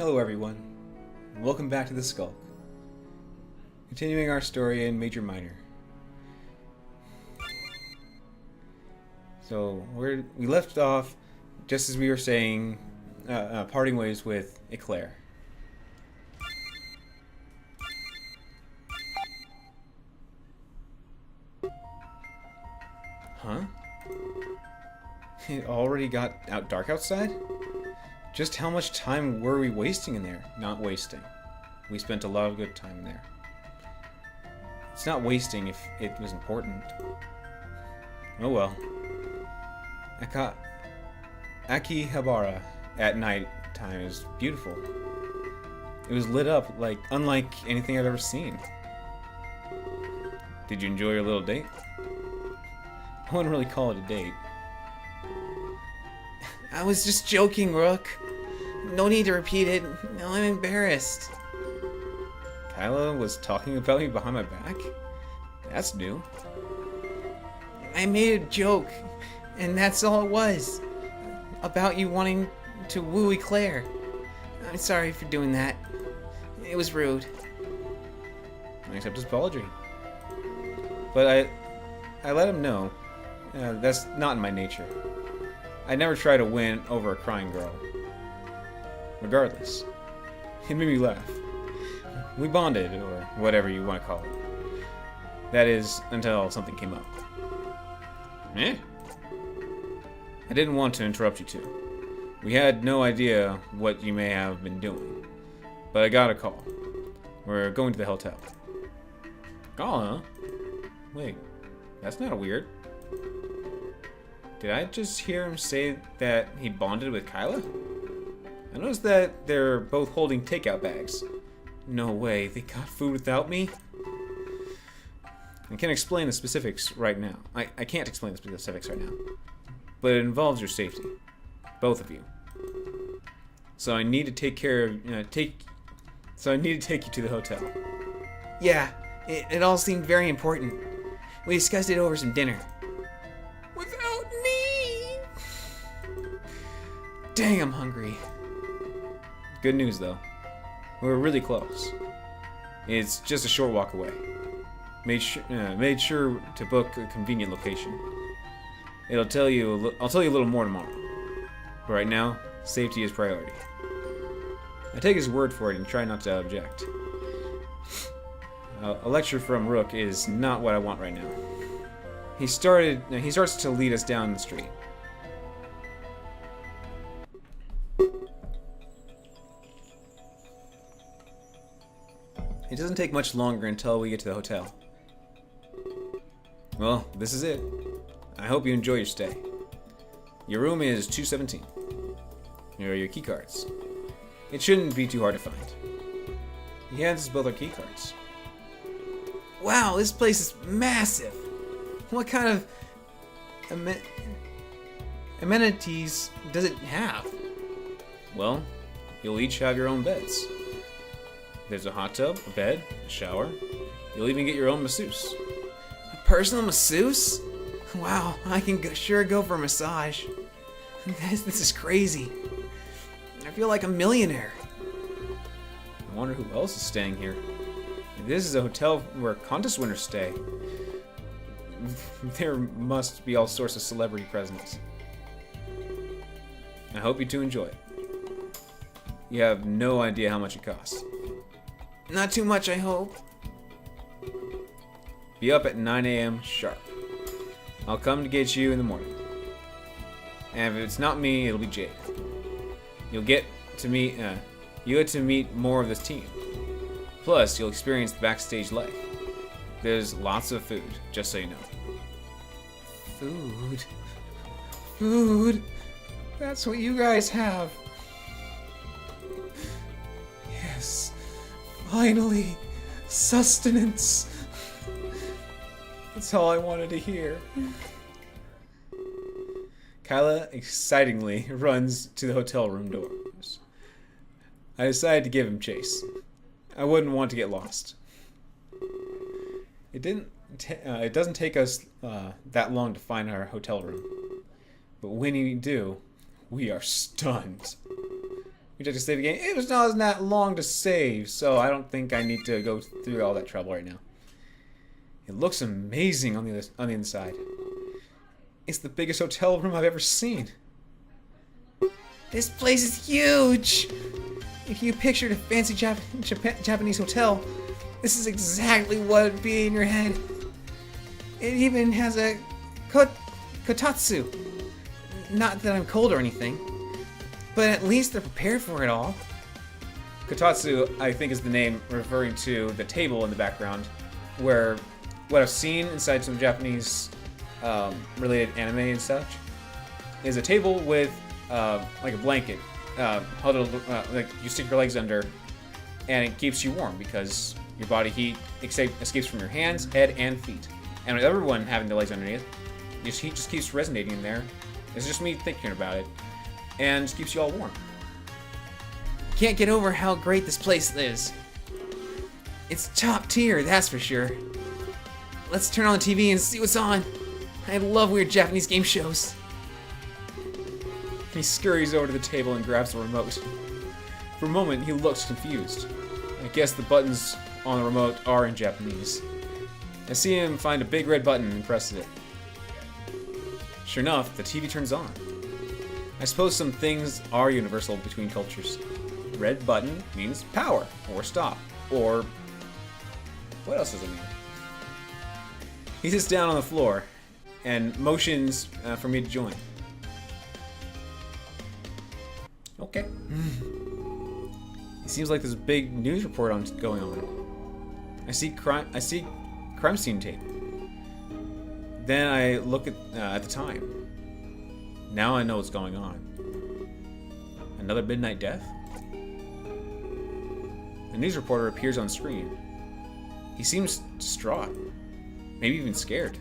Hello everyone, and welcome back to the Skulk. Continuing our story in Major Minor. So we left off just as we were saying, parting ways with Eclair. Huh? It already got dark outside? Just how much time were we wasting in there? Not wasting. We spent a lot of good time in there. It's not wasting if it was important. Oh well. Akihabara at night time is beautiful. It was lit up like unlike anything I've ever seen. Did you enjoy your little date? I wouldn't really call it a date. I was just joking, Rook. No need to repeat it. Now I'm embarrassed. Kyla was talking about me behind my back? That's new. I made a joke, and that's all it was. About you wanting to woo Eclair. I'm sorry for doing that. It was rude. I accept his apology. But I let him know that's not in my nature. I never try to win over a crying girl. Regardless, it made me laugh. We bonded, or whatever you want to call it. That is, until something came up. Eh? I didn't want to interrupt you two. We had no idea what you may have been doing. But I got a call. We're going to the hotel. Call, huh? Wait, that's not weird. Did I just hear him say that he bonded with Kyla? I noticed that they're both holding takeout bags. No way, they got food without me? I can't explain the specifics right now. I can't explain the specifics right now. But it involves your safety. Both of you. So I need to take care of... So I need to take you to the hotel. Yeah, it all seemed very important. We discussed it over some dinner. Without me! Dang, I'm hungry. Good news, though. We're really close. It's just a short walk away. Made sure to book a convenient location. I'll tell you a little more tomorrow. But right now, safety is priority. I take his word for it and try not to object. A lecture from Rook is not what I want right now. He starts to lead us down the street. It doesn't take much longer until we get to the hotel. Well, this is it. I hope you enjoy your stay. Your room is 217. Here are your keycards. It shouldn't be too hard to find. He hands us both our keycards. Wow, this place is massive. What kind of amenities does it have? Well, you'll each have your own beds. There's a hot tub, a bed, a shower. You'll even get your own masseuse. A personal masseuse? Wow, I can sure go for a massage. This is crazy. I feel like a millionaire. I wonder who else is staying here. This is a hotel where contest winners stay. There must be all sorts of celebrity presence. I hope you two enjoy it. You have no idea how much it costs. Not too much, I hope. Be up at 9 a.m. sharp. I'll come to get you in the morning. And if it's not me, it'll be Jade. You'll get to meet more of this team. Plus, you'll experience the backstage life. There's lots of food, just so you know. Food? Food? That's what you guys have. Yes. Finally. Sustenance. That's all I wanted to hear. Kyla excitingly runs to the hotel room doors. I decided to give him chase. I wouldn't want to get lost. It doesn't take us that long to find our hotel room. But when we do, we are stunned. We just save the game. It was not that long to save, so I don't think I need to go through all that trouble right now. It looks amazing on the inside. It's the biggest hotel room I've ever seen. This place is huge! If you pictured a fancy Japanese hotel, this is exactly what would be in your head. It even has a kotatsu. Not that I'm cold or anything, but at least they're prepared for it all. Kotatsu, I think, is the name referring to the table in the background, where what I've seen inside some Japanese related anime and such is a table with like a blanket, huddled, like you stick your legs under, and it keeps you warm because your body heat escapes from your hands, head, and feet. And with everyone having their legs underneath, this heat just keeps resonating in there. It's just me thinking about it, and just keeps you all warm. Can't get over how great this place is. It's top tier, that's for sure. Let's turn on the TV and see what's on. I love weird Japanese game shows. He scurries over to the table and grabs the remote. For a moment, he looks confused. I guess the buttons on the remote are in Japanese. I see him find a big red button and presses it. Sure enough, the TV turns on. I suppose some things are universal between cultures. Red button means power, or stop, or... what else does it mean? He sits down on the floor and motions for me to join. Okay. It seems like there's a big news report going on. I see crime scene tape. Then I look at the time. Now I know what's going on. Another midnight death? A news reporter appears on screen. He seems distraught. Maybe even scared.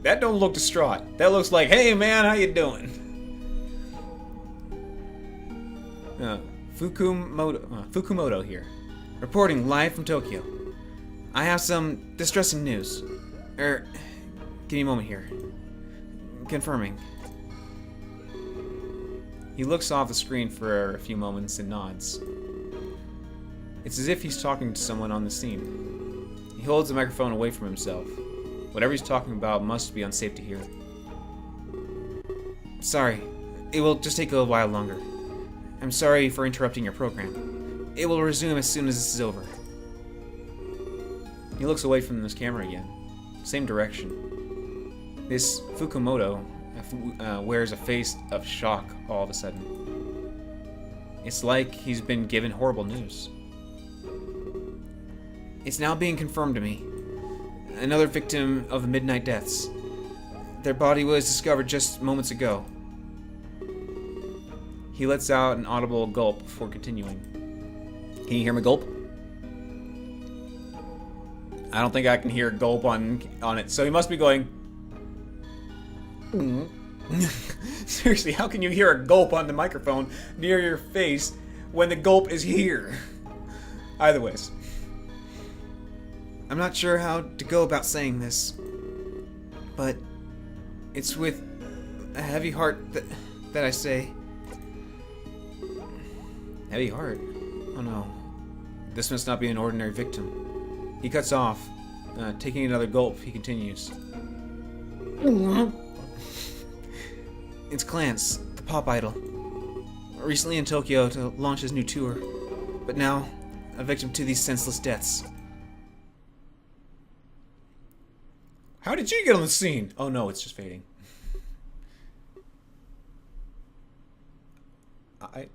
That don't look distraught. That looks like, hey man, how you doing? Fukumoto here. Reporting live from Tokyo. I have some distressing news. Give me a moment here. Confirming. He looks off the screen for a few moments and nods. It's as if he's talking to someone on the scene. He holds the microphone away from himself. Whatever he's talking about must be unsafe to hear. Sorry. It will just take a little while longer. I'm sorry for interrupting your program. It will resume as soon as this is over. He looks away from this camera again. Same direction. This Fukumoto wears a face of shock all of a sudden. It's like he's been given horrible news. It's now being confirmed to me. Another victim of the midnight deaths. Their body was discovered just moments ago. He lets out an audible gulp before continuing. Can you hear me gulp? I don't think I can hear gulp on it, so he must be going... Seriously, how can you hear a gulp on the microphone near your face when the gulp is here? Either ways. I'm not sure how to go about saying this, but it's with a heavy heart that I say... Heavy heart? Oh no. This must not be an ordinary victim. He cuts off. Taking another gulp, he continues. It's Clance, the pop idol. Recently in Tokyo to launch his new tour, but now a victim to these senseless deaths. How did you get on the scene? Oh no, it's just fading.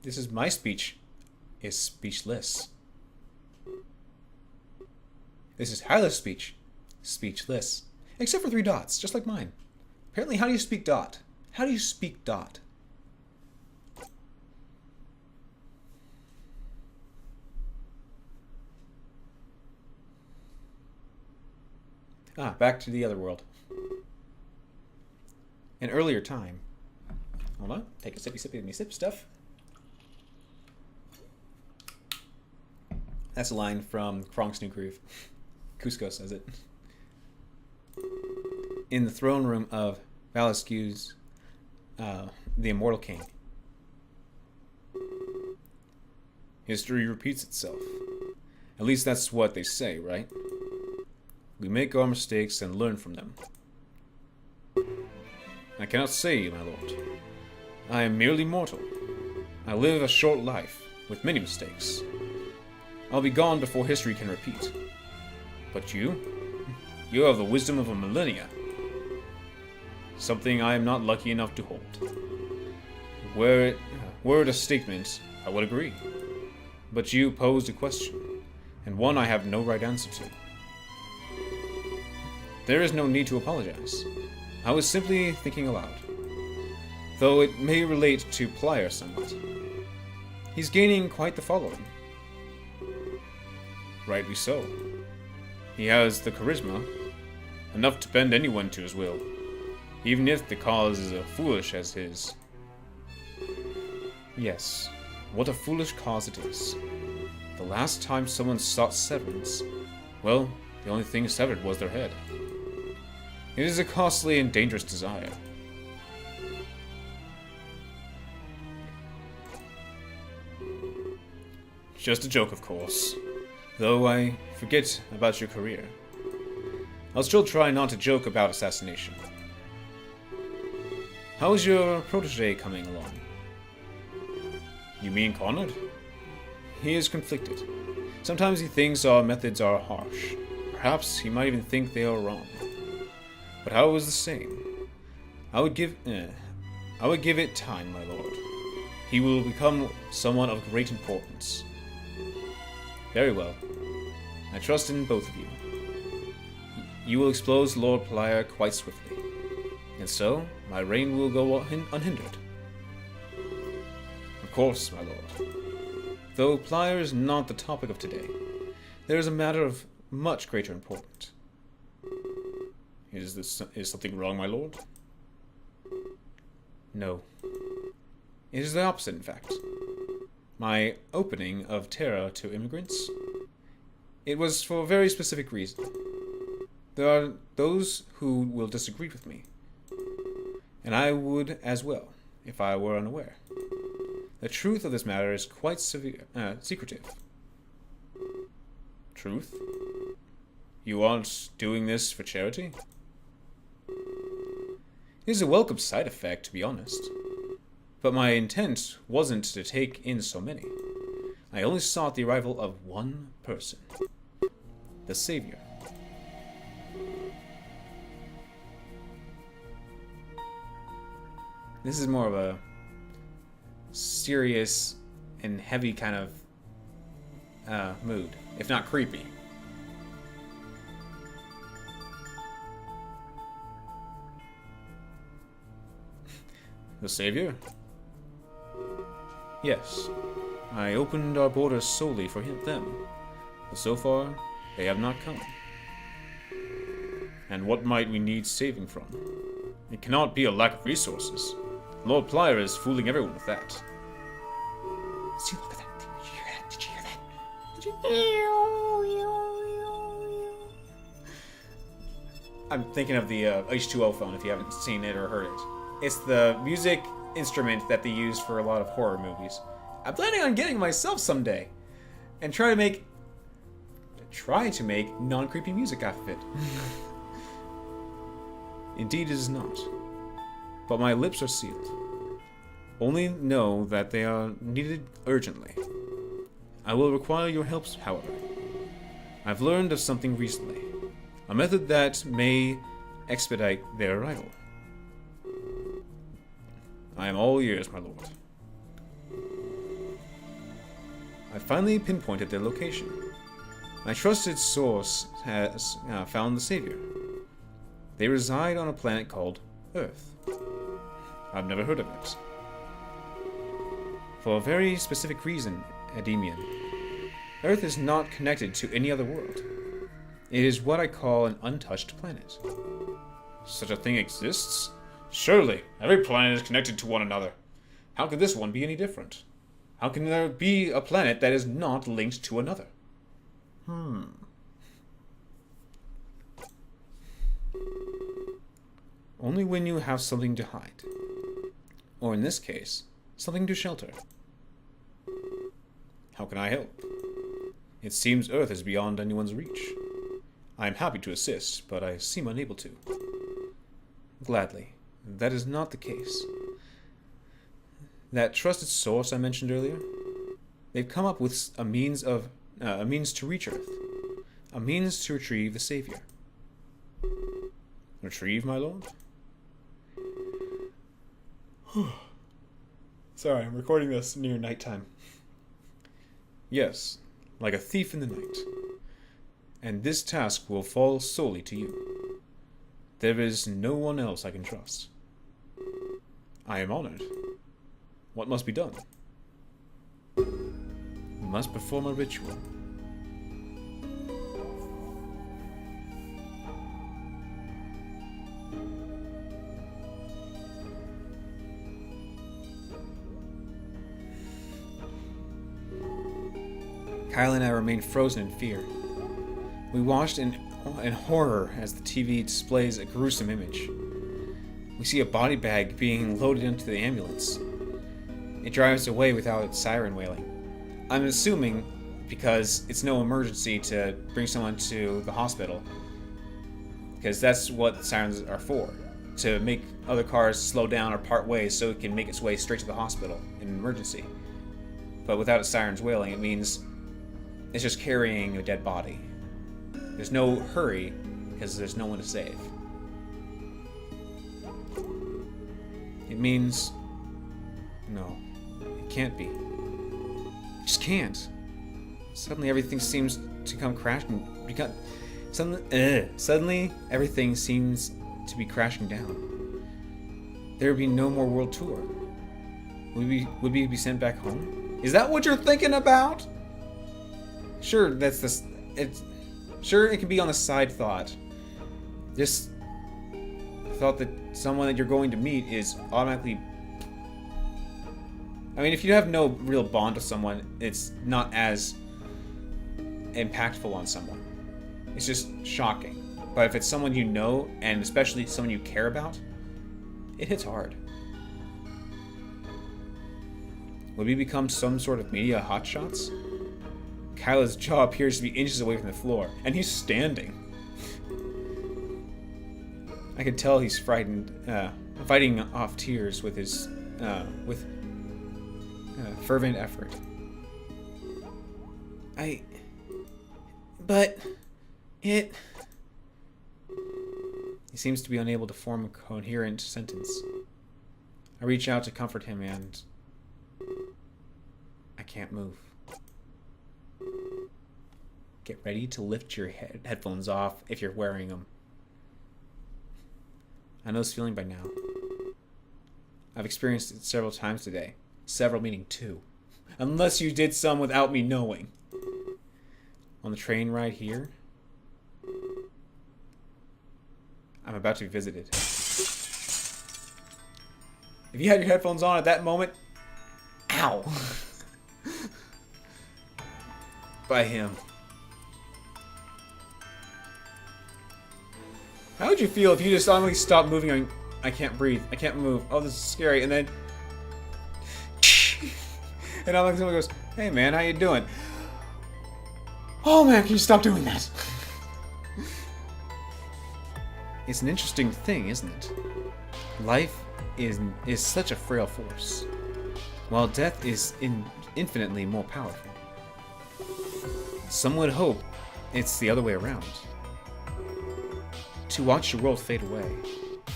This is my speech. Is speechless. This is Hyla's speech. Speechless. Except for 3 dots, just like mine. Apparently, how do you speak dot? How do you speak dot? Back to the other world. An earlier time. Hold on. Take a sippy of me sip stuff. That's a line from Kronk's New Groove. Cusco says it. In the throne room of Valascu's, the Immortal King. History repeats itself. At least that's what they say, right? We make our mistakes and learn from them. I cannot say, my lord. I am merely mortal. I live a short life, with many mistakes. I'll be gone before history can repeat. But you? You have the wisdom of a millennia. Something I am not lucky enough to hold. Were it a statement, I would agree. But you posed a question, and one I have no right answer to. There is no need to apologize. I was simply thinking aloud. Though it may relate to Plier somewhat. He's gaining quite the following. Rightly so. He has the charisma, enough to bend anyone to his will, even if the cause is as foolish as his. Yes, what a foolish cause it is. The last time someone sought severance, well, the only thing severed was their head. It is a costly and dangerous desire. Just a joke, of course. Though I forget about your career. I'll still try not to joke about assassination. How is your protege coming along? You mean Conrad? He is conflicted. Sometimes he thinks our methods are harsh. Perhaps he might even think they are wrong. But how is the same? I would give it time, my lord. He will become someone of great importance. Very well. I trust in both of you. You will expose Lord Plier quite swiftly. And so, my reign will go unhindered. Of course, my lord. Though Plier is not the topic of today, there is a matter of much greater importance. Is something wrong, my lord? No. It is the opposite, in fact. My opening of Terra to immigrants? It was for a very specific reason. There are those who will disagree with me. And I would as well, if I were unaware. The truth of this matter is quite secretive. Truth? You aren't doing this for charity? It is a welcome side effect, to be honest. But my intent wasn't to take in so many. I only sought the arrival of one person. The Savior. This is more of a serious and heavy kind of mood, if not creepy. The Savior? Yes. I opened our borders solely for them, but so far, they have not come. And what might we need saving from? It cannot be a lack of resources. Lord Plier is fooling everyone with that. See, look at that. Did you hear that? Did you hear that? Did you... I'm thinking of the H2O phone, if you haven't seen it or heard it. It's the music instrument that they use for a lot of horror movies. I'm planning on getting myself someday, and try to make non-creepy music out of it. Indeed, it is not. But my lips are sealed. Only know that they are needed urgently. I will require your help, however. I've learned of something recently, a method that may expedite their arrival. I am all ears, my lord. I finally pinpointed their location. My trusted source has found the Savior. They reside on a planet called Earth. I've never heard of it. For a very specific reason, Ademian. Earth is not connected to any other world. It is what I call an untouched planet. Such a thing exists? Surely, every planet is connected to one another. How could this one be any different? How can there be a planet that is not linked to another? Only when you have something to hide. Or in this case, something to shelter. How can I help? It seems Earth is beyond anyone's reach. I am happy to assist, but I seem unable to. Gladly. That is not the case. That trusted source I mentioned earlier, they've come up with a means to reach Earth. A means to retrieve the Savior. Retrieve, my lord? Sorry, I'm recording this near nighttime. Yes, like a thief in the night. And this task will fall solely to you. There is no one else I can trust. I am honored. What must be done? We must perform a ritual. Kyle and I remained frozen in fear. We watched in horror as the TV displays a gruesome image. We see a body bag being loaded into the ambulance. It drives away without its siren wailing. I'm assuming because it's no emergency to bring someone to the hospital. Because that's what sirens are for. To make other cars slow down or part ways so it can make its way straight to the hospital in an emergency. But without its sirens wailing, it means it's just carrying a dead body. There's no hurry, because there's no one to save. It means... no, it can't be. It just can't. Suddenly everything seems to come crashing... Suddenly everything seems to be crashing down. There would be no more world tour. Would we be sent back home? Is that what you're thinking about? Sure, sure, it can be on a side thought. Just thought that someone that you're going to meet is automatically... I mean, if you have no real bond with someone, it's not as impactful on someone. It's just shocking. But if it's someone you know, and especially someone you care about, it hits hard. Would we become some sort of media hotshots? Kyla's jaw appears to be inches away from the floor, and he's standing. I could tell he's frightened, fighting off tears with his, fervent effort. But it... He seems to be unable to form a coherent sentence. I reach out to comfort him, and I can't move. Get ready to lift your headphones off if you're wearing them. I know this feeling by now. I've experienced it several times today. Several meaning 2. Unless you did some without me knowing. On the train ride here, I'm about to be visited. If you had your headphones on at that moment, ow! By him. How would you feel if you just suddenly stopped moving going, I can't breathe, I can't move, oh this is scary, and then and all of a sudden goes, hey man, how you doing? Oh man, can you stop doing that? It's an interesting thing, isn't it? Life is such a frail force, while death is infinitely more powerful. Some would hope it's the other way around. To watch your world fade away,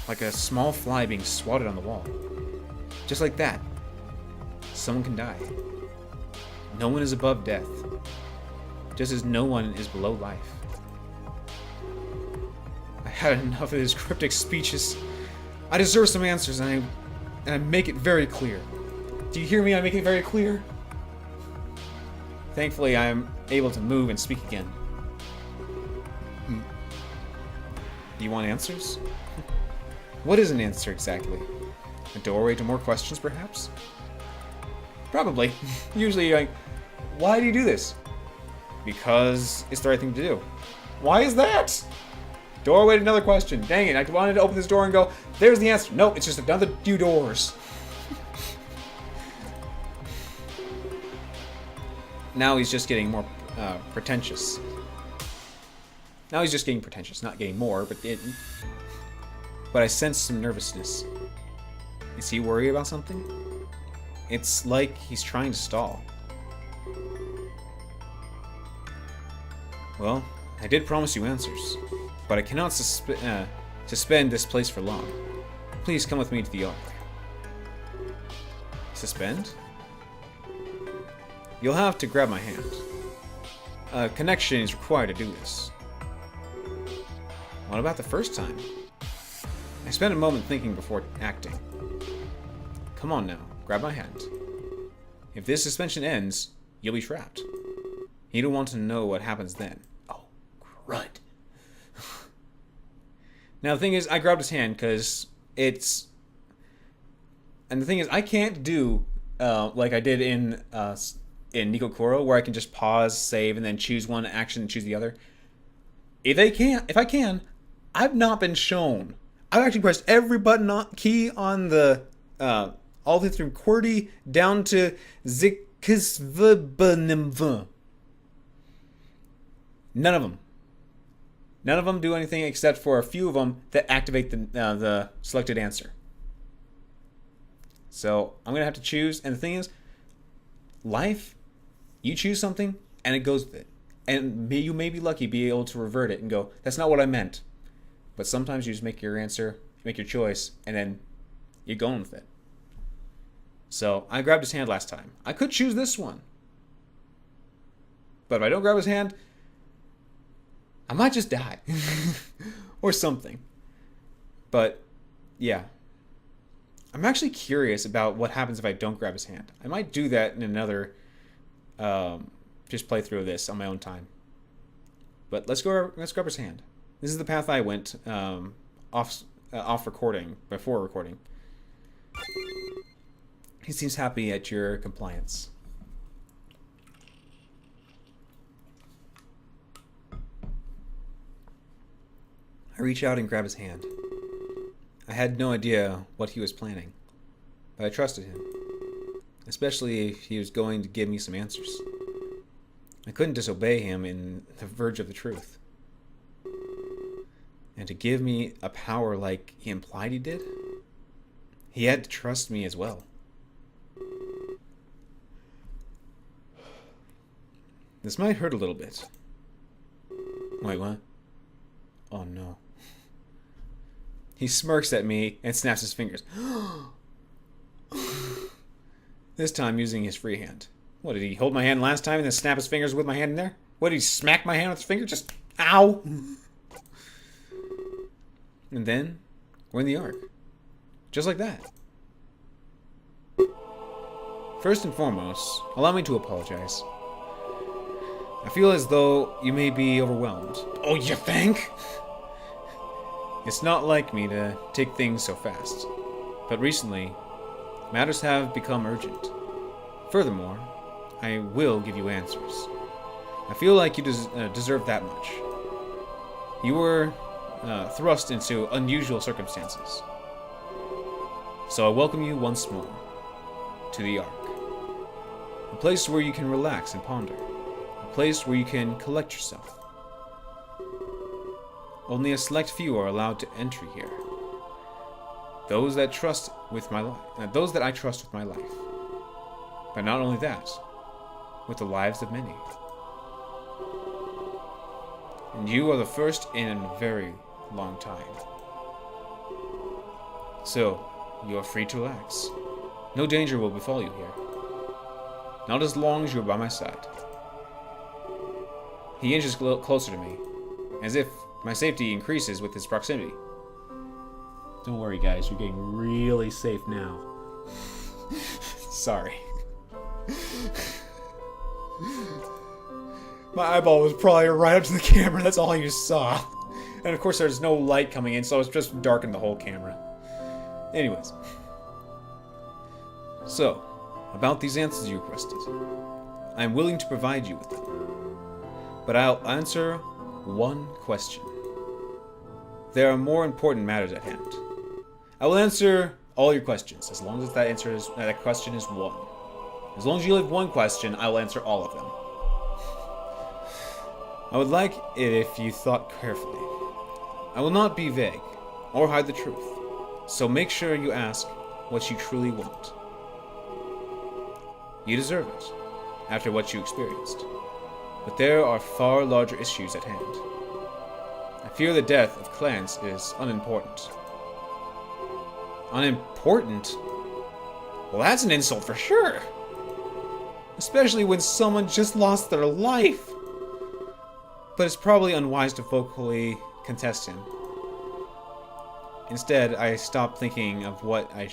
like a small fly being swatted on the wall. Just like that, someone can die. No one is above death, just as no one is below life. I had enough of his cryptic speeches. I deserve some answers, and I make it very clear. Do you hear me? I make it very clear. Thankfully, I am able to move and speak again. Do you want answers? What is an answer exactly? A doorway to more questions, perhaps? Probably. Usually, like, why do you do this? Because it's the right thing to do. Why is that? Doorway to another question. Dang it, I wanted to open this door and go, there's the answer. Nope, it's just another few doors. now he's just getting more pretentious. Now he's just getting pretentious, not getting more, but I sense some nervousness. Is he worried about something? It's like he's trying to stall. Well, I did promise you answers, but I cannot suspend this place for long. Please come with me to the Ark. Suspend? You'll have to grab my hand. A connection is required to do this. What about the first time? I spent a moment thinking before acting. Come on now, grab my hand. If this suspension ends, you'll be trapped. You don't want to know what happens then. Oh, crud. Now the thing is, I grabbed his hand because it's... And the thing is, I can't do like I did in Nico Koro, where I can just pause, save, and then choose one action and choose the other. If I can, I've not been shown. I've actually pressed every key on the all the way through QWERTY down to Zikisvbnimv. None of them. None of them do anything except for a few of them that activate the selected answer. So I'm gonna have to choose, and the thing is, life, you choose something and it goes with it, and you may be lucky be able to revert it and go, that's not what I meant. But sometimes you just make your answer, make your choice, and then you're going with it. So I grabbed his hand last time. I could choose this one, but if I don't grab his hand, I might just die or something. But yeah, I'm actually curious about what happens if I don't grab his hand. I might do that in another just playthrough of this on my own time. But let's grab his hand. This is the path I went off recording, before recording. He seems happy at your compliance. I reach out and grab his hand. I had no idea what he was planning, but I trusted him, especially if he was going to give me some answers. I couldn't disobey him in the verge of the truth. And to give me a power like he implied he did, he had to trust me as well. This might hurt a little bit. Wait, what? Oh no. He smirks at me and snaps his fingers. This time using his free hand. What, did he hold my hand last time and then snap his fingers with my hand in there? What, did he smack my hand with his finger? Just, ow! And then, we're in the Ark. Just like that. First and foremost, allow me to apologize. I feel as though you may be overwhelmed. Oh, you think? It's not like me to take things so fast. But recently, matters have become urgent. Furthermore, I will give you answers. I feel like you deserve that much. You were thrust into unusual circumstances. So I welcome you once more to the Ark. A place where you can relax and ponder. A place where you can collect yourself. Only a select few are allowed to enter here. Those that I trust with my life. But not only that, with the lives of many. And you are the first in a very long time. So, you are free to relax. No danger will befall you here. Not as long as you are by my side. He inches closer to me, as if my safety increases with his proximity. Don't worry, guys, you're getting really safe now. Sorry. My eyeball was probably right up to the camera, that's all you saw. And of course there's no light coming in, so it's just darkened the whole camera. Anyways. So, about these answers you requested. I am willing to provide you with them. But I'll answer one question. There are more important matters at hand. I will answer all your questions, as long as that question is one. As long as you leave one question, I will answer all of them. I would like it if you thought carefully. I will not be vague, or hide the truth, so make sure you ask what you truly want. You deserve it, after what you experienced. But there are far larger issues at hand. I fear the death of Clarence is unimportant. Unimportant? Well, that's an insult for sure. Especially when someone just lost their life. But it's probably unwise to vocally contest him. Instead, I stop thinking of what I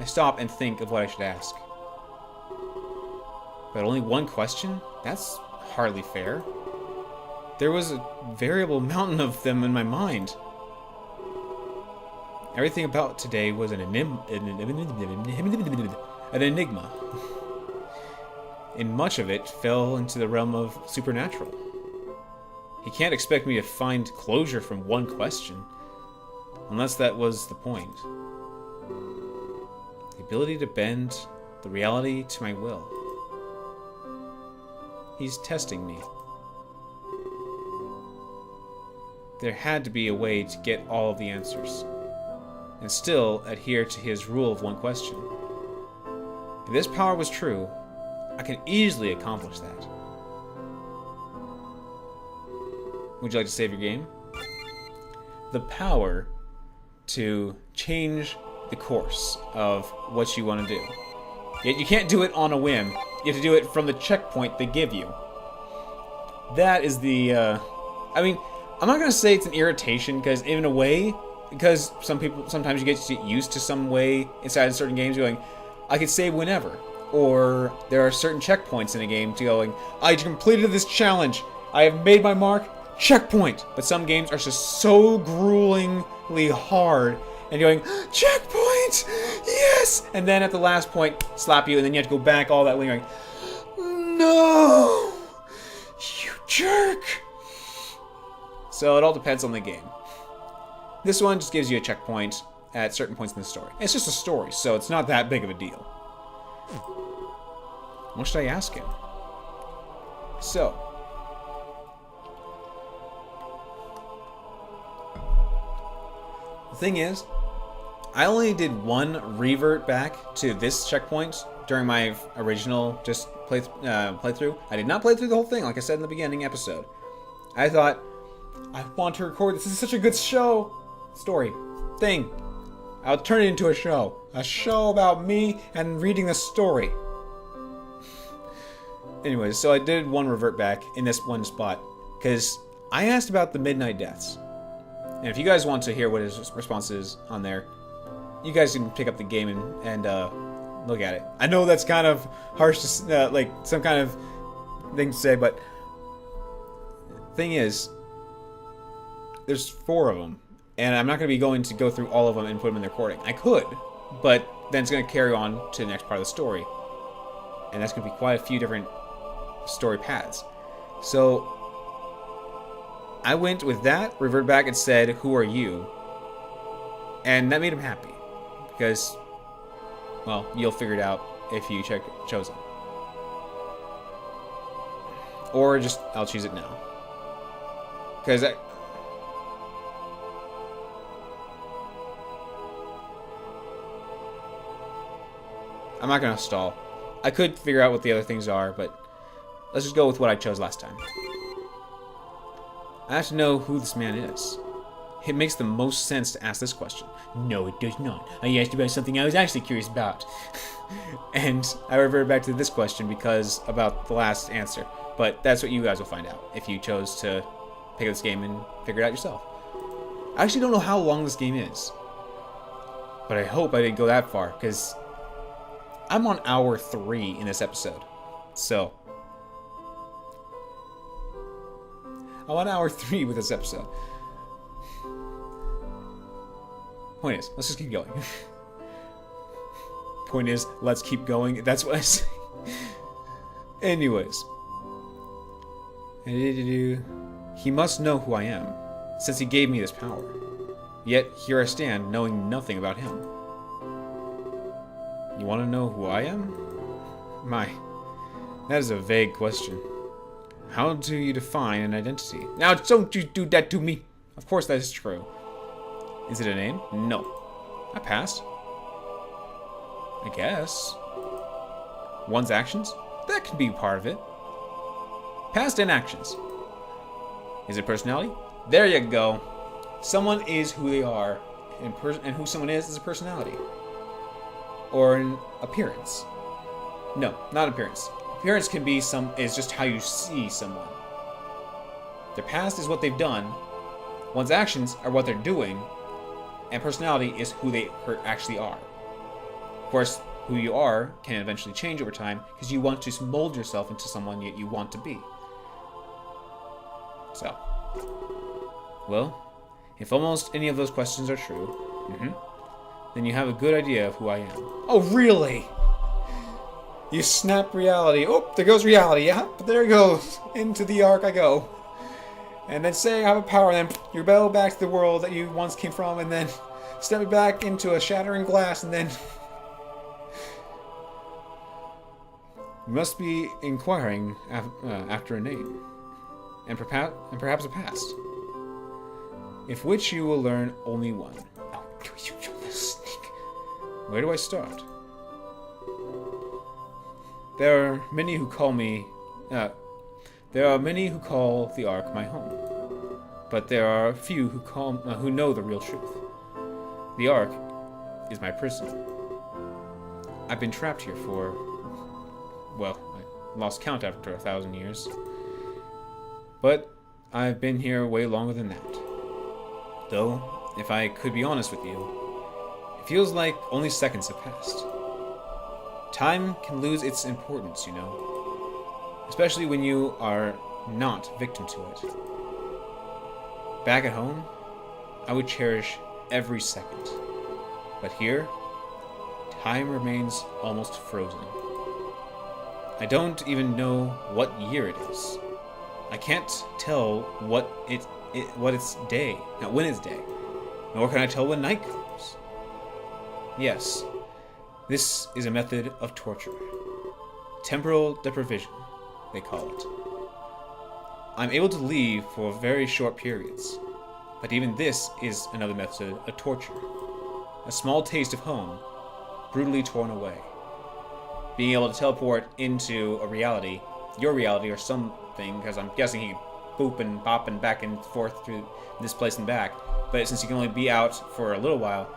stop and think of what I should ask. But only one question? That's hardly fair. There was a variable mountain of them in my mind. Everything about today was an enigma. And much of it fell into the realm of supernatural. He can't expect me to find closure from one question, unless that was the point. The ability to bend the reality to my will. He's testing me. There had to be a way to get all of the answers, and still adhere to his rule of one question. If this power was true, I can easily accomplish that. Would you like to save your game? The power to change the course of what you want to do. Yet you can't do it on a whim. You have to do it from the checkpoint they give you. That is the, I mean, I'm not going to say it's an irritation, because in a way, because sometimes you get used to some way inside certain games going, I could save whenever. Or there are certain checkpoints in a game to going, I completed this challenge. I have made my mark. Checkpoint! But some games are just so gruelingly hard, and you're going, checkpoint! Yes! And then at the last point, slap you, and then you have to go back all that way, going, no! You jerk! So it all depends on the game. This one just gives you a checkpoint at certain points in the story. It's just a story, so it's not that big of a deal. What should I ask him? So, the thing is, I only did one revert back to this checkpoint during my original playthrough. I did not play through the whole thing, like I said in the beginning episode. I thought, I want to record this. This is such a good thing. I'll turn it into a show. A show about me and reading the story. Anyways, so I did one revert back in this one spot, because I asked about the midnight deaths. And if you guys want to hear what his response is on there, you guys can pick up the game and look at it. I know that's kind of harsh to, like, some kind of thing to say, but thing is, there's 4 of them, and I'm not going to be going to go through all of them and put them in the recording. I could, but then it's going to carry on to the next part of the story. And that's going to be quite a few different story paths. So I went with that, reverted back and said, who are you? And that made him happy. Because, well, you'll figure it out if you check Chosen. Or just, I'll choose it now. Because I'm not going to stall. I could figure out what the other things are, but let's just go with what I chose last time. I have to know who this man is. It makes the most sense to ask this question. No, it does not. I asked about something I was actually curious about. And I reverted back to this question because about the last answer. But that's what you guys will find out if you chose to pick up this game and figure it out yourself. I actually don't know how long this game is. But I hope I didn't go that far, because I'm on hour 3 in this episode. So I'm on hour 3 with this episode. Point is, let's just keep going. Point is, let's keep going. That's what I say. Anyways. He must know who I am, since he gave me this power. Yet, here I stand, knowing nothing about him. You want to know who I am? My, that is a vague question. How do you define an identity? Now, don't you do that to me! Of course that is true. Is it a name? No. I passed. I guess. One's actions? That could be part of it. Past and actions. Is it personality? There you go. Someone is who they are, and who someone is a personality. Or an appearance. No, not appearance. Appearance can be is just how you see someone. Their past is what they've done. One's actions are what they're doing, and personality is who they actually are. Of course, who you are can eventually change over time because you want to mold yourself into someone you want to be. So, well, if almost any of those questions are true, then you have a good idea of who I am. Oh, really? You snap reality. Oh, there goes reality. Yeah, but there it goes. Into the ark I go. And then say I have a power, and then you rebel back to the world that you once came from, and then step it back into a shattering glass, and then you must be inquiring after a name, and perhaps a past, if which you will learn only one. Oh, you little sneak. Where do I start? There are many who call the Ark my home, but there are few who know the real truth. The Ark is my prison. I've been trapped here for, well, I lost count after 1,000 years, but I've been here way longer than that. Though, if I could be honest with you, it feels like only seconds have passed. Time can lose its importance, you know, especially when you are not victim to it. Back at home, I would cherish every second, but here, time remains almost frozen. I don't even know what year it is. I can't tell when it's day, nor can I tell when night comes. Yes, this is a method of torture. Temporal deprivation, they call it. I'm able to leave for very short periods, but even this is another method of torture. A small taste of home, brutally torn away. Being able to teleport into a reality, your reality or something, because I'm guessing he booping, bopping back and forth through this place and back, but since he can only be out for a little while,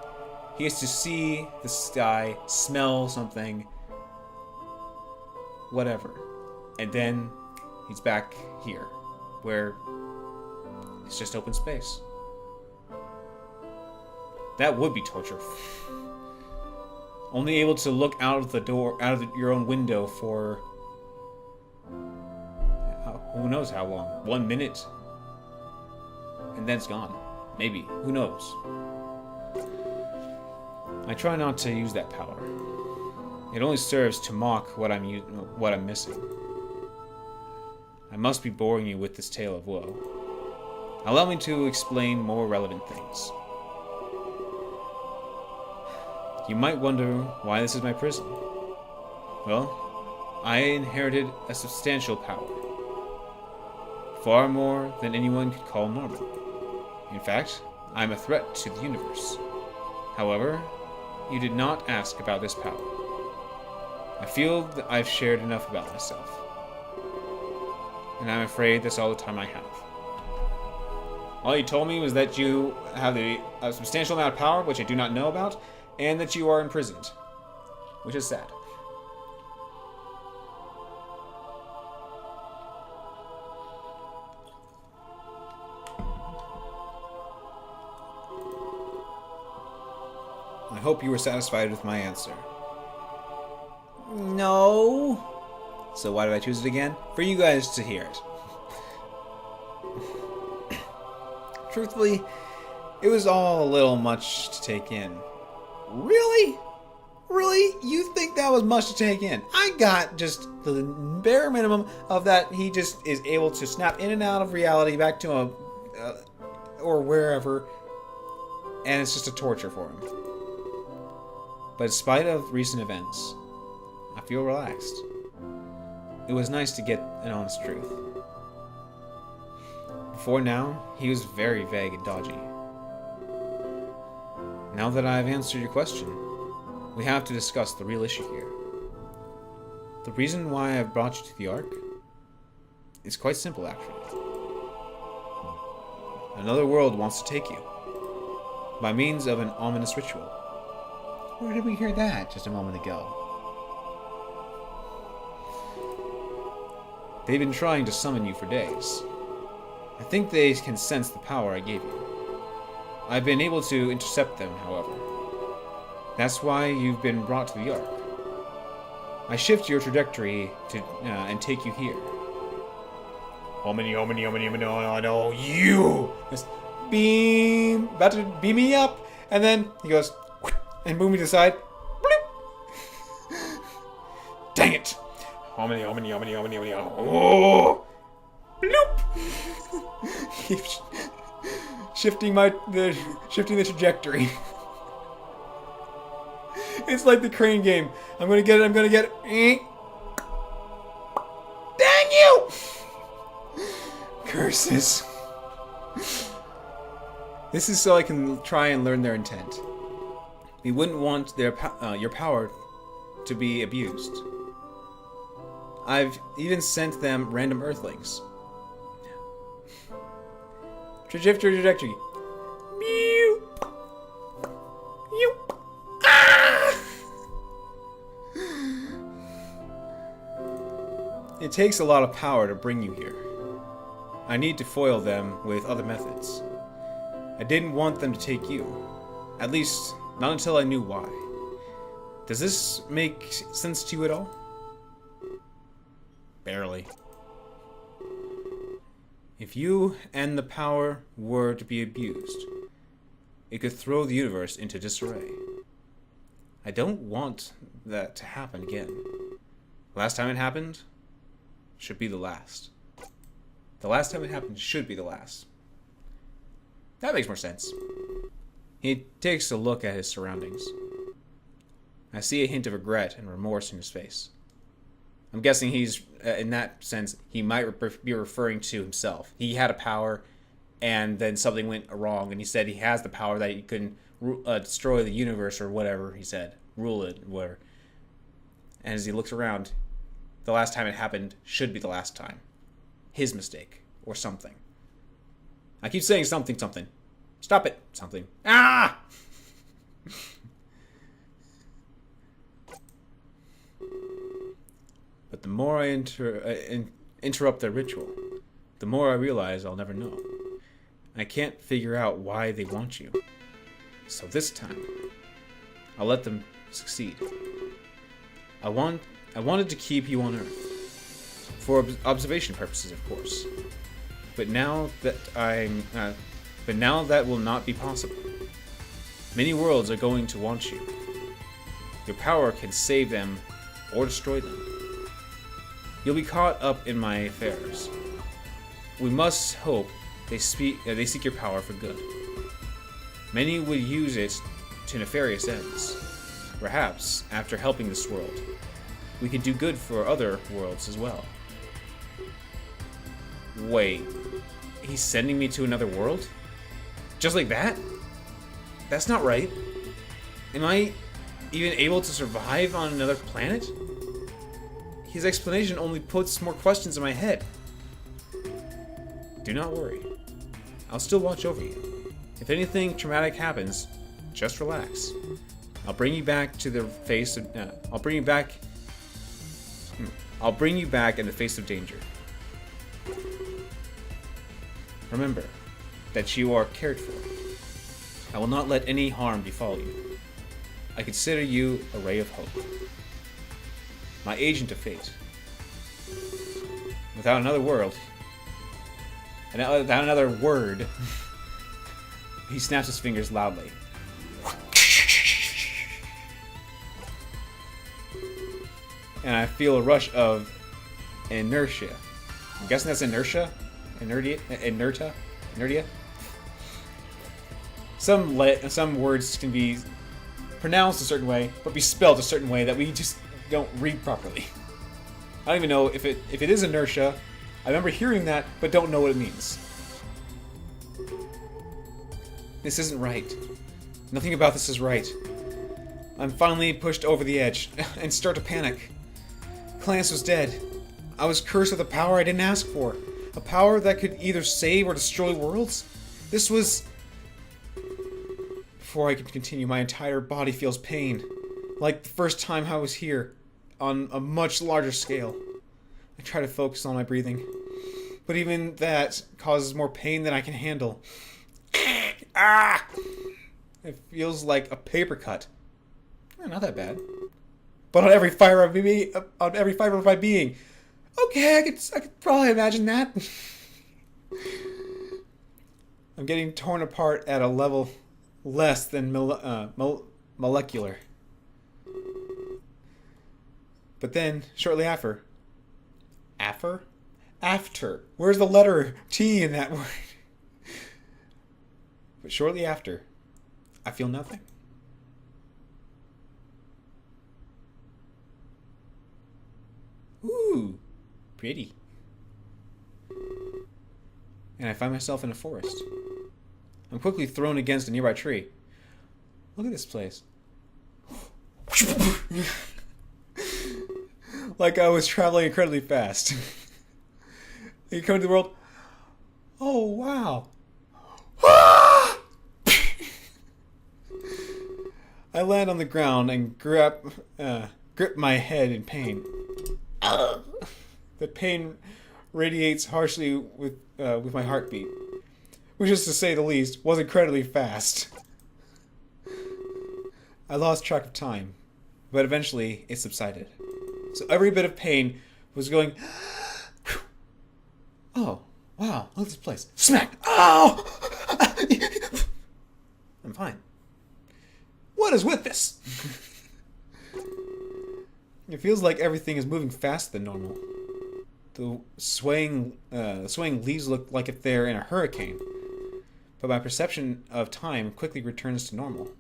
he gets to see the sky, smell something, whatever. And then he's back here, where it's just open space. That would be torture. Only able to look out of the door, your own window for who knows how long. 1 minute. And then it's gone. Maybe. Who knows? I try not to use that power. It only serves to mock what I'm missing. I must be boring you with this tale of woe. Allow me to explain more relevant things. You might wonder why this is my prison. Well, I inherited a substantial power. Far more than anyone could call normal. In fact, I'm a threat to the universe. However, you did not ask about this power. I feel that I've shared enough about myself. And I'm afraid that's all the time I have. All you told me was that you have a substantial amount of power, which I do not know about, and that you are imprisoned. Which is sad. I hope you were satisfied with my answer. No. So why did I choose it again? For you guys to hear it. Truthfully, it was all a little much to take in. Really? Really? You think that was much to take in? I got just the bare minimum of that he just is able to snap in and out of reality back to or wherever, and it's just a torture for him. But in spite of recent events, I feel relaxed. It was nice to get an honest truth. Before now, he was very vague and dodgy. Now that I've answered your question, we have to discuss the real issue here. The reason why I've brought you to the Ark is quite simple, actually. Another world wants to take you, by means of an ominous ritual. Where did we hear that just a moment ago? They've been trying to summon you for days. I think they can sense the power I gave you. I've been able to intercept them, however. That's why you've been brought to the Ark. I shift your trajectory to and take you here. No, you! Just beam, about to beam me up, and then he goes, and move me to the side. Dang it! Oh! Bloop! Shifting the trajectory. It's like the crane game. I'm gonna get it. Dang you! Curses. This is so I can try and learn their intent. We wouldn't want your power to be abused. I've even sent them random Earthlings. Trajectory. Mew. You. Ah! It takes a lot of power to bring you here. I need to foil them with other methods. I didn't want them to take you. At least, not until I knew why. Does this make sense to you at all? Barely. If you and the power were to be abused, it could throw the universe into disarray. I don't want that to happen again. Last time it happened should be the last. The last time it happened should be the last. That makes more sense. He takes a look at his surroundings. I see a hint of regret and remorse in his face. I'm guessing he's, in that sense, he might be referring to himself. He had a power, and then something went wrong, and he said he has the power that he can destroy the universe or whatever he said. Rule it, whatever. And as he looks around, the last time it happened should be the last time. His mistake, or something. I keep saying something. Stop it, something. Ah! But the more I interrupt their ritual, the more I realize I'll never know. I can't figure out why they want you. So this time, I'll let them succeed. I wanted to keep you on Earth. For observation purposes, of course. But now that will not be possible. Many worlds are going to want you. Your power can save them or destroy them. You'll be caught up in my affairs. We must hope they seek your power for good. Many would use it to nefarious ends. Perhaps, after helping this world, we could do good for other worlds as well. Wait, he's sending me to another world? Just like that? That's not right. Am I even able to survive on another planet? His explanation only puts more questions in my head. Do not worry. I'll still watch over you. If anything traumatic happens, just relax. I'll bring you back to the face of. I'll bring you back in the face of danger. Remember that you are cared for. I will not let any harm befall you. I consider you a ray of hope. My agent of fate. Without another word, he snaps his fingers loudly. And I feel a rush of inertia. I'm guessing that's inertia? Inertia? Some words can be pronounced a certain way, but be spelled a certain way that we just don't read properly. I don't even know if it is inertia. I remember hearing that, but don't know what it means. This isn't right. Nothing about this is right. I'm finally pushed over the edge and start to panic. Clarence was dead. I was cursed with a power I didn't ask for. A power that could either save or destroy worlds. This was... Before I can continue, my entire body feels pain. Like the first time I was here, on a much larger scale. I try to focus on my breathing. But even that causes more pain than I can handle. Ah! It feels like a paper cut. Not that bad. But on every fiber of my being. Okay, I could probably imagine that. I'm getting torn apart at a level less than molecular. But then, shortly after. After. Where's the letter T in that word? But shortly after, I feel nothing. Ooh, pretty. And I find myself in a forest. I'm quickly thrown against a nearby tree. Look at this place. Like I was traveling incredibly fast. You come to the world. Oh, wow. I land on the ground and grip my head in pain. The pain radiates harshly with my heartbeat, which is to say the least, was incredibly fast. I lost track of time, but eventually it subsided. So every bit of pain was going... Oh, wow, look at this place. Smack! Oh! I'm fine. What is with this? It feels like everything is moving faster than normal. The swaying leaves look like if they're in a hurricane, but my perception of time quickly returns to normal.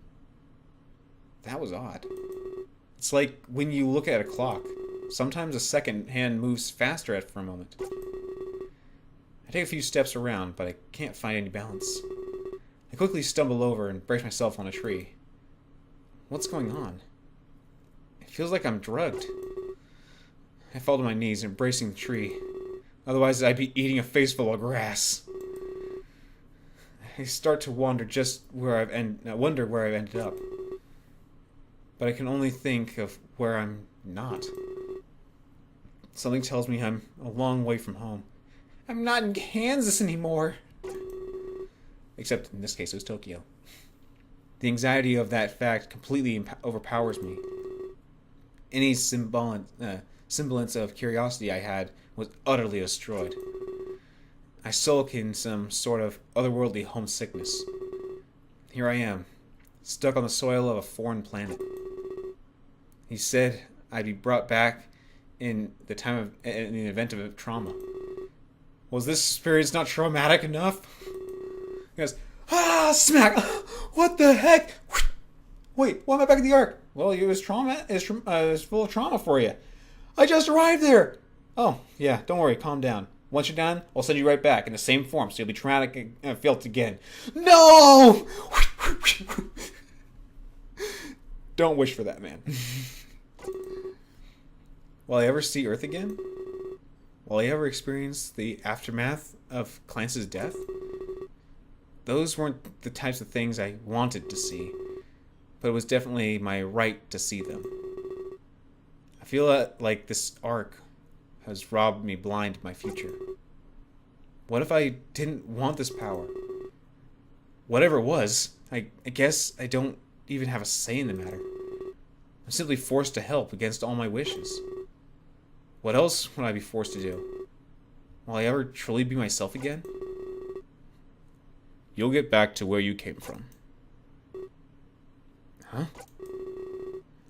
That was odd. It's like when you look at a clock. Sometimes a second hand moves faster for a moment. I take a few steps around, but I can't find any balance. I quickly stumble over and brace myself on a tree. What's going on? It feels like I'm drugged. I fall to my knees, embracing the tree. Otherwise, I'd be eating a face full of grass. I start to wonder where I've ended up. But I can only think of where I'm not. Something tells me I'm a long way from home. I'm not in Kansas anymore. Except in this case, it was Tokyo. The anxiety of that fact completely overpowers me. Any semblance of curiosity I had was utterly destroyed. I sulk in some sort of otherworldly homesickness. Here I am, stuck on the soil of a foreign planet. He said I'd be brought back in the event of a trauma. Was this experience not traumatic enough? He goes, smack! What the heck? Wait, why am I back at the Ark? Well, it was trauma. It's full of trauma for you. I just arrived there. Oh, yeah, don't worry, calm down. Once you're done, I'll send you right back in the same form, so you'll be traumatic and felt again. No! Don't wish for that, man. Will I ever see Earth again? Will I ever experience the aftermath of Clance's death? Those weren't the types of things I wanted to see, but it was definitely my right to see them. I feel like this arc has robbed me blind of my future. What if I didn't want this power? Whatever it was, I guess I don't even have a say in the matter. I'm simply forced to help against all my wishes. What else would I be forced to do? Will I ever truly be myself again? You'll get back to where you came from. Huh?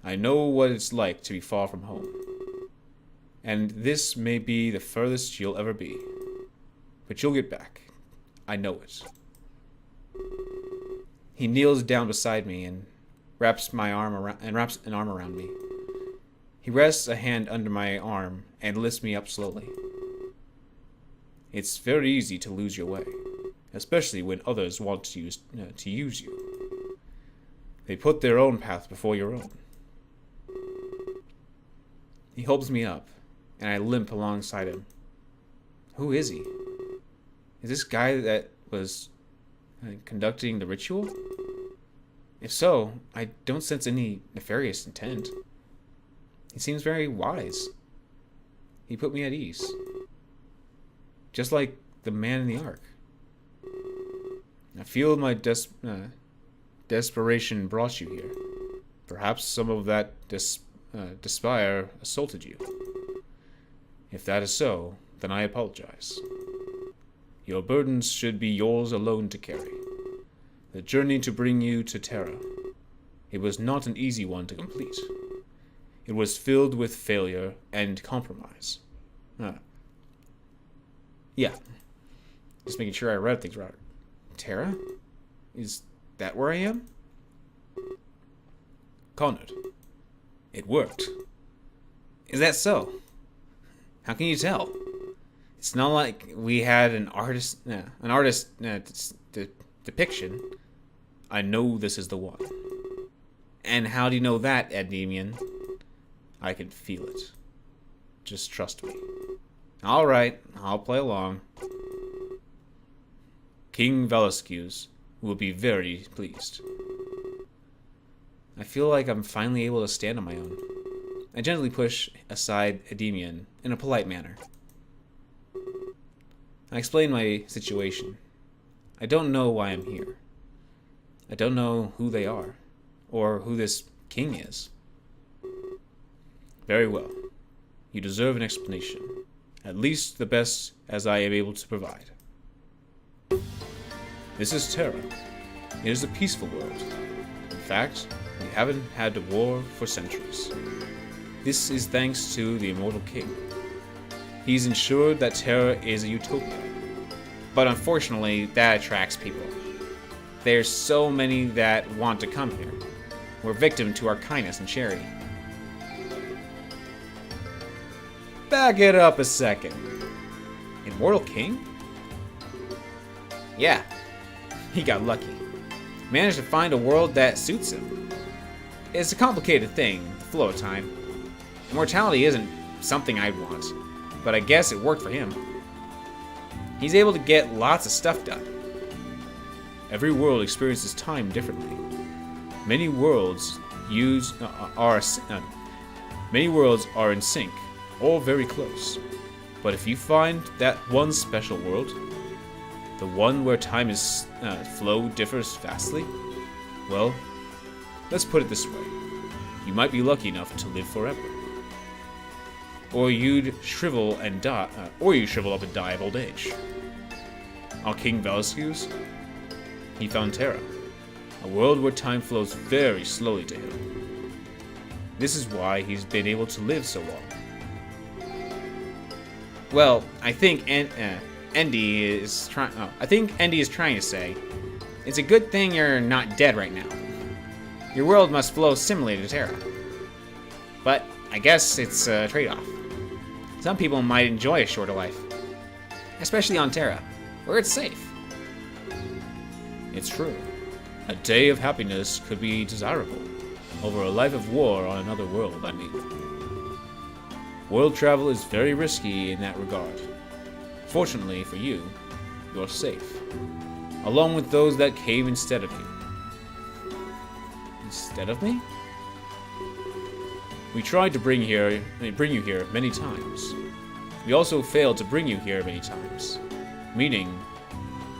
I know what it's like to be far from home. And this may be the furthest you'll ever be. But you'll get back. I know it. He kneels down beside me and wraps an arm around me. He rests a hand under my arm and lifts me up slowly. It's very easy to lose your way, especially when others want to use you. They put their own path before your own. He holds me up, and I limp alongside him. Who is he? Is this guy that was conducting the ritual? If so, I don't sense any nefarious intent. He seems very wise. He put me at ease. Just like the man in the ark. I feel my desperation brought you here. Perhaps some of that despair assaulted you. If that is so, then I apologize. Your burdens should be yours alone to carry. The journey to bring you to Terra. It was not an easy one to complete. It was filled with failure and compromise. Yeah. Just making sure I read things right. Terra? Is that where I am? Connard. It worked. Is that so? How can you tell? It's not like we had an artist depiction. I know this is the one. And how do you know that, Endymion? I can feel it. Just trust me. Alright, I'll play along. King Velasquez will be very pleased. I feel like I'm finally able to stand on my own. I gently push aside Endymion in a polite manner. I explain my situation. I don't know why I'm here. I don't know who they are, or who this king is. Very well. You deserve an explanation. At least the best as I am able to provide. This is Terra. It is a peaceful world. In fact, we haven't had a war for centuries. This is thanks to the immortal king. He's ensured that Terra is a utopia. But unfortunately, that attracts people. There's so many that want to come here. We're victim to our kindness and charity. Back it up a second. Immortal King? Yeah, he got lucky. Managed to find a world that suits him. It's a complicated thing, the flow of time. Immortality isn't something I'd want, but I guess it worked for him. He's able to get lots of stuff done. Every world experiences time differently. Many worlds are in sync, or very close. But if you find that one special world, the one where time is flow differs vastly, well, let's put it this way: you might be lucky enough to live forever, or you'd shrivel up and die of old age. On King Velasquez, he found Terra, a world where time flows very slowly to him. This is why he's been able to live so long. Well, I think Endy is trying to say, it's a good thing you're not dead right now. Your world must flow similarly to Terra. But I guess it's a trade-off. Some people might enjoy a shorter life, especially on Terra, where it's safe. It's true. A day of happiness could be desirable over a life of war on another world, I mean. World travel is very risky in that regard. Fortunately for you, you're safe, along with those that came instead of you. Instead of me? We tried to bring you here many times. We also failed to bring you here many times, meaning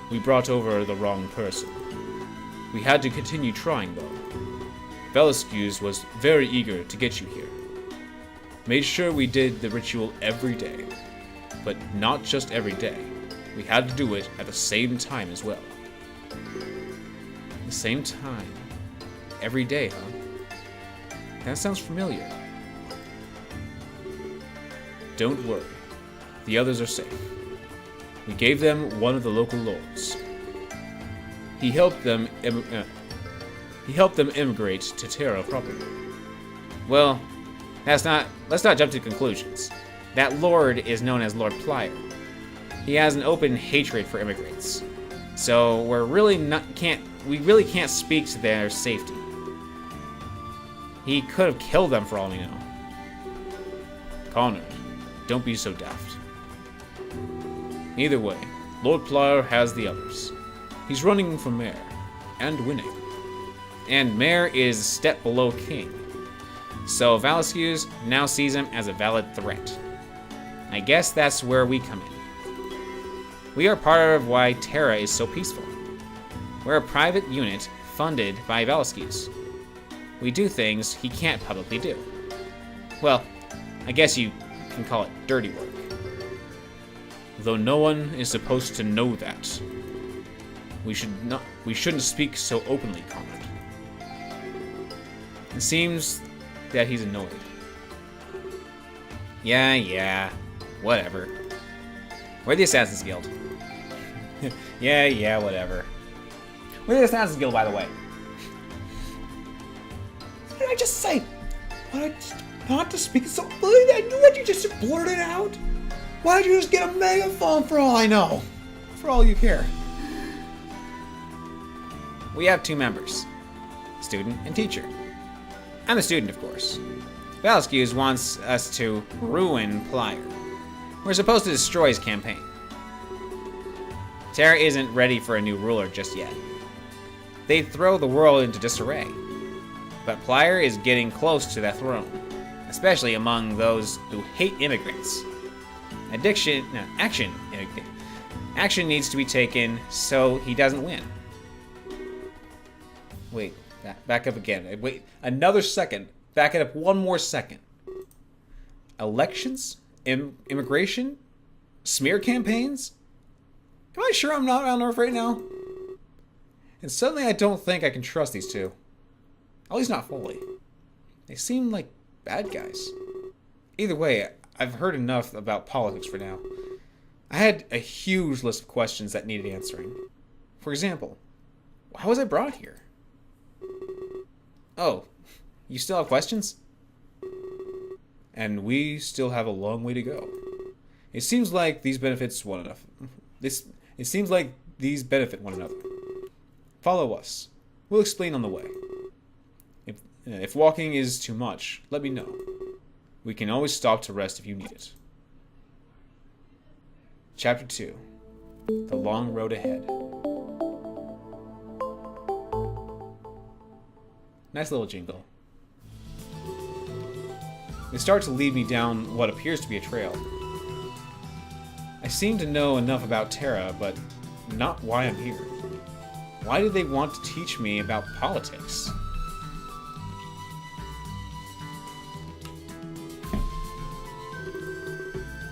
we brought over the wrong person. We had to continue trying though. Velasquez was very eager to get you here. Made sure we did the ritual every day. But not just every day. We had to do it at the same time as well. The same time? Every day, huh? That sounds familiar. Don't worry. The others are safe. We gave them one of the local lords. He helped them immigrate to Terra properly. Well, let's not jump to conclusions. That lord is known as Lord Plier. He has an open hatred for immigrants. So we really can't speak to their safety. He could have killed them for all we know. Connor, don't be so daft. Either way, Lord Plier has the others. He's running for mayor, and winning. And mayor is a step below king. So Velasquez now sees him as a valid threat. I guess that's where we come in. We are part of why Terra is so peaceful. We're a private unit funded by Velasquez. We do things he can't publicly do. Well, I guess you can call it dirty work. Though no one is supposed to know that. We shouldn't speak so openly, Conrad. It seems that he's annoyed. Yeah, whatever. We're the Assassin's Guild. yeah, whatever. We're the Assassin's Guild, by the way. What did I just say? What? Not to speak so openly? I knew that you just blurted it out. Why don't you just get a megaphone for all I know? For all you care. We have two members, student and teacher. I'm a student, of course. Velasquez wants us to ruin Plier. We're supposed to destroy his campaign. Terra isn't ready for a new ruler just yet. They'd throw the world into disarray. But Plier is getting close to that throne, especially among those who hate immigrants. Action needs to be taken so he doesn't win. Wait, back up again. Wait, another second. Back it up one more second. Elections? Immigration? Smear campaigns? Am I sure I'm not on Earth right now? And suddenly I don't think I can trust these two. At least not fully. They seem like bad guys. Either way, I've heard enough about politics for now. I had a huge list of questions that needed answering. For example, why was I brought here? Oh, you still have questions? And we still have a long way to go. It seems like these benefit one another. Follow us. We'll explain on the way. If walking is too much, let me know. We can always stop to rest if you need it. Chapter 2. The Long Road Ahead. Nice little jingle. They start to lead me down what appears to be a trail. I seem to know enough about Terra, but not why I'm here. Why do they want to teach me about politics?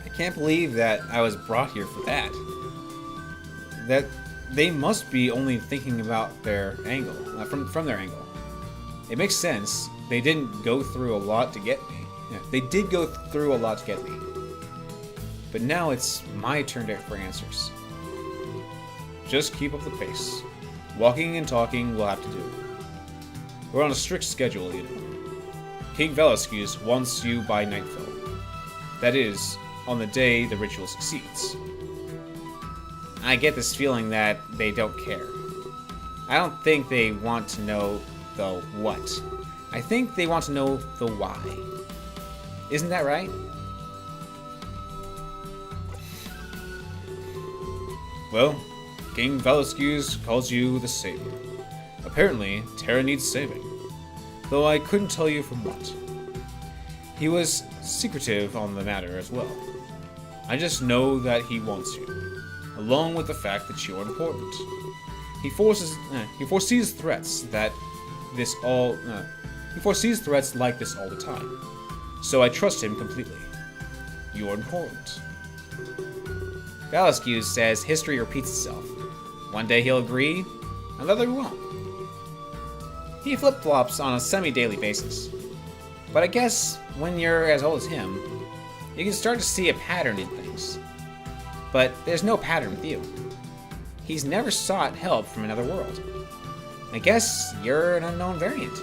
I can't believe that I was brought here for that. That they must be only thinking about their angle, from their angle. It makes sense. They didn't go through a lot to get me. Yeah, they did go through a lot to get me. But now it's my turn for answers. Just keep up the pace. Walking and talking we'll have to do. We're on a strict schedule, you know. King Velasquez wants you by nightfall. That is, on the day the ritual succeeds. I get this feeling that they don't care. I don't think they want to know the what. I think they want to know the why. Isn't that right? Well, King Velasquez calls you the Savior. Apparently, Terra needs saving. Though I couldn't tell you from what. He was secretive on the matter as well. I just know that he wants you, along with the fact that you're important. He foresees threats like this all the time. So I trust him completely. You're important. Velasquez says history repeats itself. One day he'll agree, another he won't. He flip-flops on a semi-daily basis. But I guess when you're as old as him, you can start to see a pattern in things. But there's no pattern with you. He's never sought help from another world. I guess you're an unknown variant.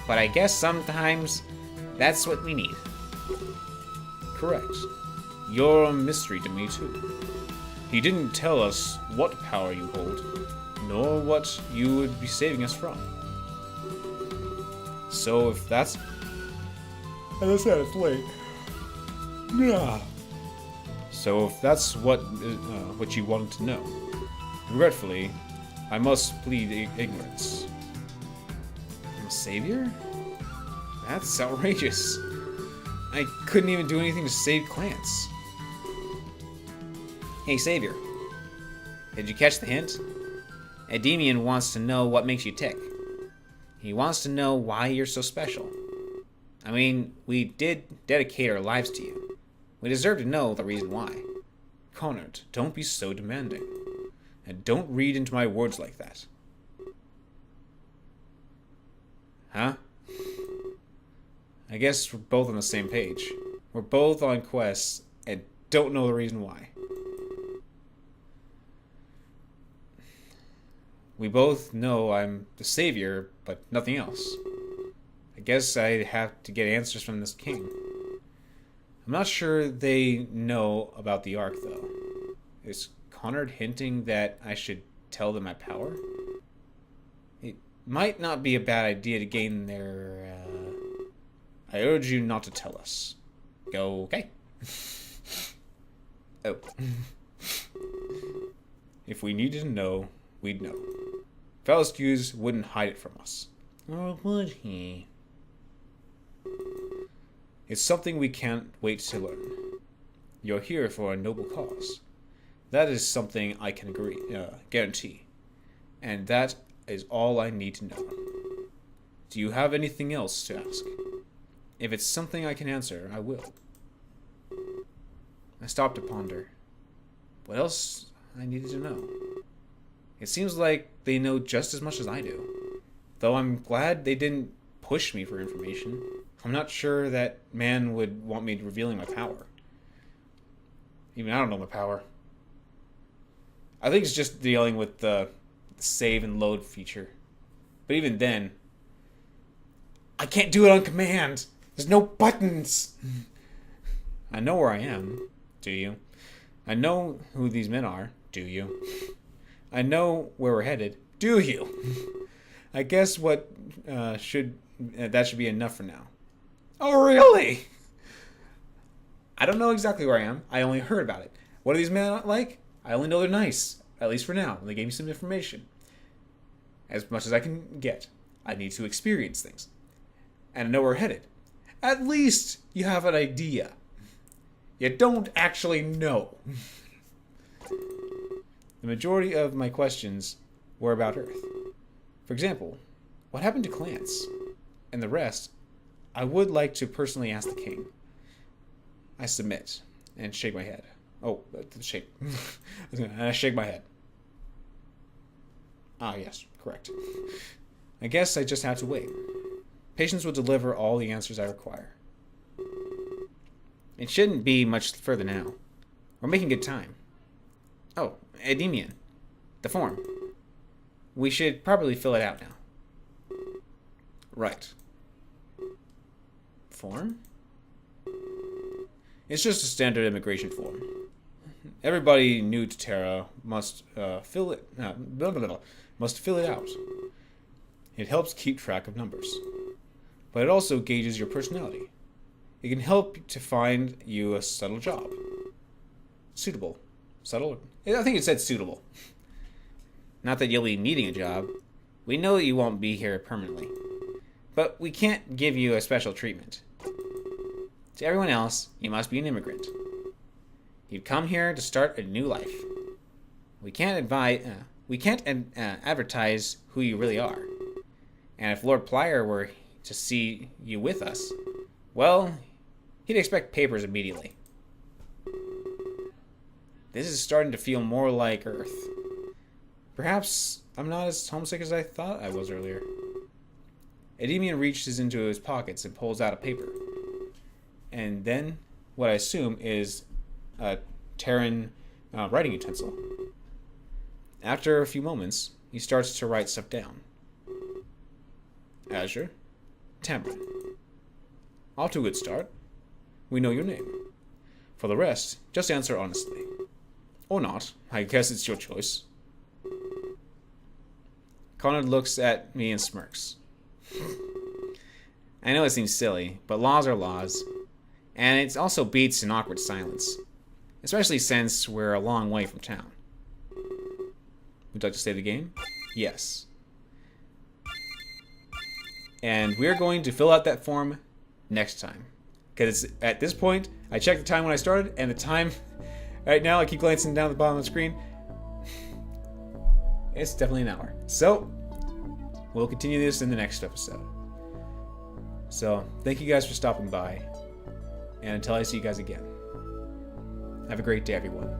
But I guess sometimes that's what we need. Correct. You're a mystery to me too. He didn't tell us what power you hold, nor what you would be saving us from. So if that's... As I said, it's late. Yeah. So if that's what you wanted to know, regretfully, I must plead ignorance. I'm a savior? That's outrageous. I couldn't even do anything to save Clance. Hey, Savior. Did you catch the hint? Endymion wants to know what makes you tick. He wants to know why you're so special. I mean, we did dedicate our lives to you. We deserve to know the reason why. Connard, don't be so demanding. And don't read into my words like that. Huh? I guess we're both on the same page. We're both on quests and don't know the reason why. We both know I'm the savior, but nothing else. I guess I have to get answers from this king. I'm not sure they know about the Ark, though. Is Connard hinting that I should tell them my power? It might not be a bad idea to gain their... I urge you not to tell us. Go, okay? Oh. If we needed to know, we'd know. Falascuse wouldn't hide it from us. Or would he? It's something we can't wait to learn. You're here for a noble cause. That is something I can guarantee. And that is all I need to know. Do you have anything else to ask? If it's something I can answer, I will. I stopped to ponder. What else I needed to know? It seems like they know just as much as I do. Though I'm glad they didn't push me for information. I'm not sure that man would want me revealing my power. Even I don't know my power. I think it's just dealing with the save and load feature. But even then, I can't do it on command. There's no buttons. I know where I am. Do you? I know who these men are. Do you? I know where we're headed. Do you? I guess that should be enough for now. Oh, really? I don't know exactly where I am. I only heard about it. What are these men like? I only know they're nice. At least for now. They gave me some information. As much as I can get. I need to experience things. And I know where we're headed. At least you have an idea. You don't actually know. The majority of my questions were about Earth. For example, what happened to Clance? And the rest, I would like to personally ask the king. I submit and shake my head. Oh, shake. And I shake my head. Ah, yes, correct. I guess I just have to wait. Patience will deliver all the answers I require. It shouldn't be much further now. We're making good time. Oh, Endymion. The form. We should probably fill it out now. Right. Form? It's just a standard immigration form. Everybody new to Terra must fill it out. It helps keep track of numbers. But it also gauges your personality. It can help to find you a subtle job. Suitable. Subtle? I think it said suitable. Not that you'll be needing a job. We know you won't be here permanently. But we can't give you a special treatment. To everyone else, you must be an immigrant. You've come here to start a new life. We can't advertise who you really are. And if Lord Plyer were to see you with us, well, he'd expect papers immediately. This is starting to feel more like Earth. Perhaps I'm not as homesick as I thought I was earlier. Endymion reaches into his pockets and pulls out a paper. And then, what I assume is a Terran writing utensil. After a few moments, he starts to write stuff down. Azure, Tamron. Off to a good start. We know your name. For the rest, just answer honestly. Or not. I guess it's your choice. Conrad looks at me and smirks. I know it seems silly, but laws are laws. And it also beats an awkward silence. Especially since we're a long way from town. Would you like to stay the game? Yes. And we're going to fill out that form next time. Because at this point, I checked the time when I started, and the time right now, I keep glancing down the bottom of the screen. It's definitely an hour. So, we'll continue this in the next episode. So, thank you guys for stopping by. And until I see you guys again, have a great day, everyone.